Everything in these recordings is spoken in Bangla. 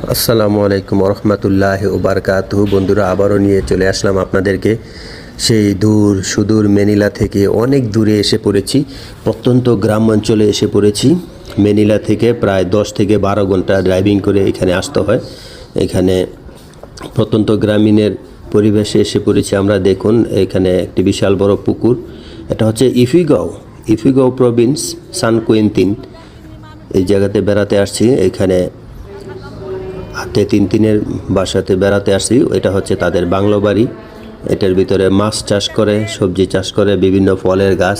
আসসালামু আলাইকুম রহমতুল্লাহ ওবারকাতুহু। বন্ধুরা, আবারও নিয়ে চলে আসলাম আপনাদেরকে সেই দূর সুদূর ম্যানিলা থেকে। অনেক দূরে এসে পড়েছি, প্রত্যন্ত গ্রাম অঞ্চলে এসে পড়েছি। ম্যানিলা থেকে প্রায় 10 থেকে 12 ঘন্টা ড্রাইভিং করে এখানে আসতে হয়। এখানে প্রত্যন্ত গ্রামীণের পরিবেশে এসে পড়েছি আমরা। দেখুন, এখানে একটি বিশাল বড় পুকুর। এটা হচ্ছে ইফিগাও প্রভিন্স, সান কুয়েন্তিন। এই জায়গাতে বেড়াতে আসছি। এখানে হাতে তিনের বাসাতে বেড়াতে আসছি। এটা হচ্ছে তাদের বাংলো বাড়ি। এটার ভিতরে মাছ চাষ করে, সবজি চাষ করে, বিভিন্ন ফলের গাছ।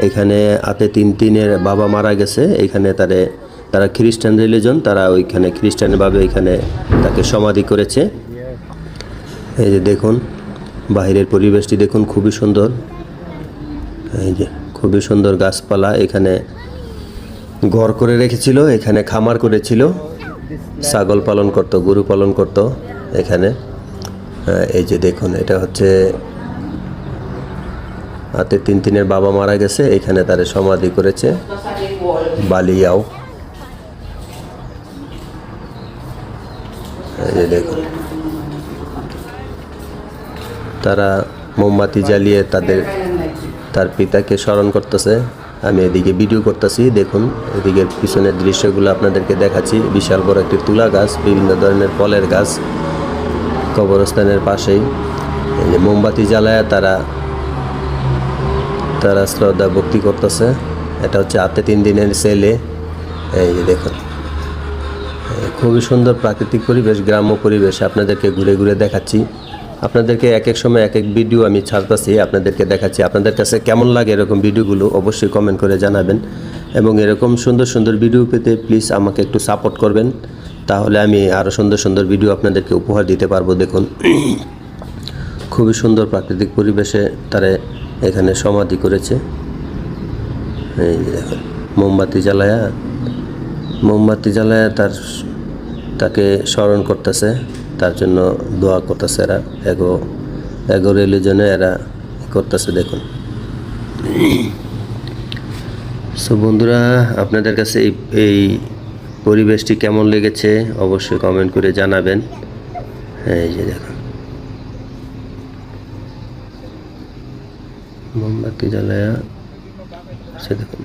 এখানে হাতে তিনের বাবা মারা গেছে। এখানে তারা খ্রিস্টান রিলিজন, তারা ওইখানে খ্রিস্টানভাবে এখানে তাকে সমাধি করেছে। এই যে দেখুন, বাইরের পরিবেশটি দেখুন, খুবই সুন্দর। এই যে খুবই সুন্দর গাছপালা। এখানে ঘর করে রেখেছিল, এখানে খামার করেছিল, ছাগল পালন করত, গরু পালন করত এখানে। এই যে দেখুন, এটা হচ্ছে হাতে তিনের বাবা মারা গেছে, এখানে তার সমাধি করেছে বালিয়াও। এই যে দেখুন, তারা মোমবাতি জ্বালিয়ে তার পিতাকে স্মরণ করতেছে। আমি এদিকে ভিডিও করতেছি। দেখুন, এদিকের পিছনের দৃশ্যগুলো আপনাদেরকে দেখাচ্ছি। বিশাল বড় একটি তুলা গাছ, বিভিন্ন ধরনের ফলের গাছ কবরস্থানের পাশেই। এই যে মোমবাতি জ্বালায় তারা শ্রদ্ধা ভক্তি করতেছে। এটা হচ্ছে হাতে দিনের ছেলে। এই যে দেখুন, খুবই সুন্দর প্রাকৃতিক পরিবেশ, গ্রাম্য পরিবেশ আপনাদেরকে ঘুরে ঘুরে দেখাচ্ছি। আপনাদেরকে এক এক সময় এক এক ভিডিও আমি ছাড়তেছি, আপনাদেরকে দেখাচ্ছি। আপনাদের কাছে কেমন লাগে এরকম ভিডিওগুলো অবশ্যই কমেন্ট করে জানাবেন। এবং এরকম সুন্দর সুন্দর ভিডিও পেতে প্লিজ আমাকে একটু সাপোর্ট করবেন, তাহলে আমি আরও সুন্দর সুন্দর ভিডিও আপনাদেরকে উপহার দিতে পারবো। দেখুন, খুবই সুন্দর প্রাকৃতিক পরিবেশে তারা এখানে সমাধি করেছে। এই যে দেখুন, মোমবাতি জ্বালায়া তাকে স্মরণ করতেছে, তার জন্য দোয়া করতেছে। এরা এগো রিলিজনে এরা করতেছে। দেখুন, সো বন্ধুরা, আপনাদের কাছে এই পরিবেশটি কেমন লেগেছে অবশ্যই কমেন্ট করে জানাবেন। এই যে দেখুন, মোমবাতি জ্বালায়া দেখুন,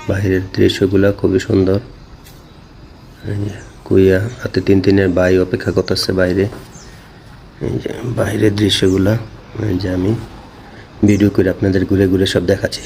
বাইরের দৃশ্যগুলা খুবই সুন্দর। কুইয়া হাতে তিনের ভাই অপেক্ষা করতেছে বাইরে। এই যে বাইরের দৃশ্যগুলা, যে আমি ভিডিও করে আপনাদের ঘুরে ঘুরে সব দেখাচ্ছি।